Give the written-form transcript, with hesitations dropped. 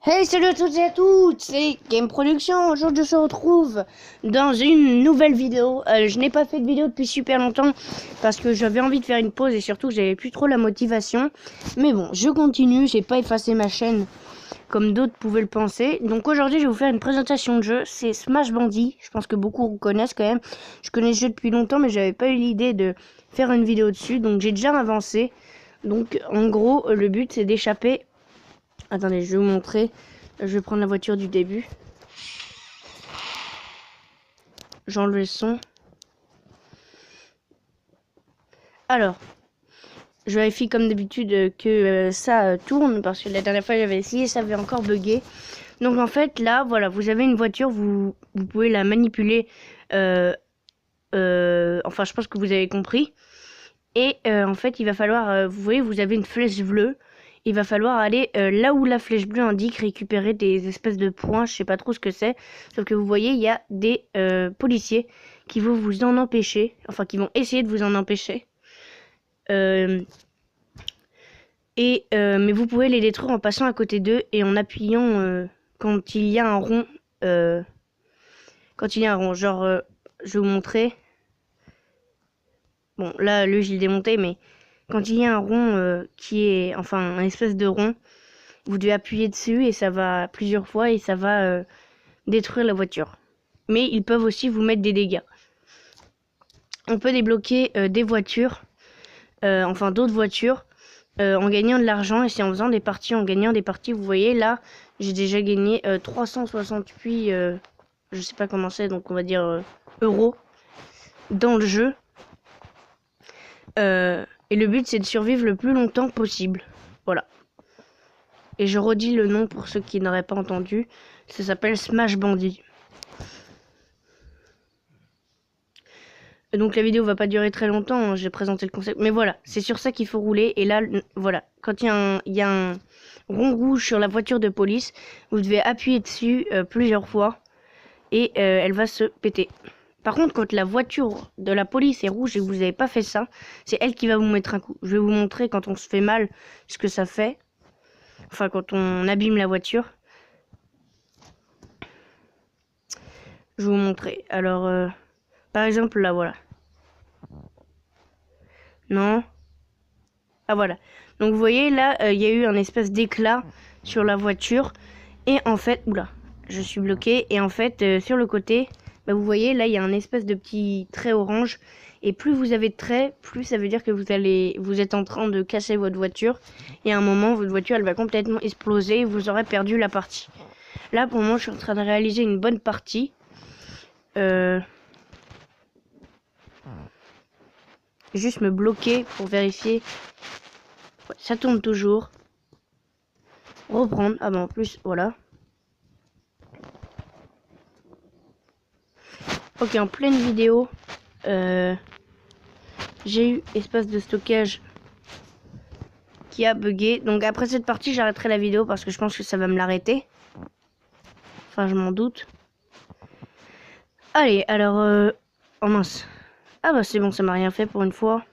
Hey, salut à toutes et à toutes, c'est Game Production. Aujourd'hui, on se retrouve dans une nouvelle vidéo. Je n'ai pas fait de vidéo depuis super longtemps parce que j'avais envie de faire une pause et surtout j'avais plus trop la motivation. Mais bon, je continue, j'ai pas effacé ma chaîne comme d'autres pouvaient le penser. Donc aujourd'hui, je vais vous faire une présentation de jeu. C'est Smash Bandit. Je pense que beaucoup vous connaissent quand même. Je connais ce jeu depuis longtemps, mais j'avais pas eu l'idée de faire une vidéo dessus. Donc j'ai déjà avancé. Donc en gros, le but c'est d'échapper. Attendez, je vais vous montrer. Je vais prendre la voiture du début. J'enlève le son. Alors, je vérifie comme d'habitude que ça tourne parce que la dernière fois j'avais essayé, ça avait encore bugué. Donc en fait là, voilà, vous avez une voiture, vous pouvez la manipuler. Enfin, je pense que vous avez compris. Et en fait, il va falloir, vous voyez, vous avez une flèche bleue. Il va falloir aller là où la flèche bleue indique récupérer des espèces de points. Je sais pas trop ce que c'est. Sauf que vous voyez, il y a des policiers qui vont vous en empêcher. Enfin, qui vont essayer de vous en empêcher. Mais vous pouvez les détruire en passant à côté d'eux et en appuyant quand il y a un rond. Quand il y a un rond. Genre, je vais vous montrer. Bon, là, lui, je l'ai démonté, mais quand il y a un rond qui est, enfin, un espèce de rond, vous devez appuyer dessus et ça va plusieurs fois et ça va détruire la voiture. Mais ils peuvent aussi vous mettre des dégâts. On peut débloquer des voitures, enfin d'autres voitures, en gagnant de l'argent et c'est en faisant des parties, en gagnant des parties. Vous voyez là, j'ai déjà gagné 368, je sais pas comment c'est, donc on va dire euros dans le jeu. Et le but c'est de survivre le plus longtemps possible. Voilà. Et je redis le nom pour ceux qui n'auraient pas entendu. Ça s'appelle Smash Bandit. Donc la vidéo va pas durer très longtemps, hein, j'ai présenté le concept. Mais voilà, c'est sur ça qu'il faut rouler. Et là, voilà, quand il y a un rond rouge sur la voiture de police, vous devez appuyer dessus plusieurs fois. Et elle va se péter. Par contre, quand la voiture de la police est rouge et que vous n'avez pas fait ça, c'est elle qui va vous mettre un coup. Je vais vous montrer quand on se fait mal ce que ça fait. Enfin, quand on abîme la voiture. Je vais vous montrer. Alors, par exemple, là, voilà. Non. Ah, voilà. Donc, vous voyez, là, il y a eu un espèce d'éclat sur la voiture. Et en fait, oula, je suis bloqué. Et en fait, sur le côté, bah, vous voyez, là, il y a un espèce de petit trait orange. Et plus vous avez de traits, plus ça veut dire que vous êtes en train de casser votre voiture. Et à un moment, votre voiture, elle va complètement exploser et vous aurez perdu la partie. Là, pour le moment, je suis en train de réaliser une bonne partie. Juste me bloquer pour vérifier. Ouais, ça tourne toujours. Reprendre. Ah bah en plus, voilà. Ok, en pleine vidéo, j'ai eu espace de stockage qui a bugué. Donc après cette partie, j'arrêterai la vidéo parce que je pense que ça va me l'arrêter. Enfin, je m'en doute. Allez, alors... Oh mince. Ah bah c'est bon, ça m'a rien fait pour une fois.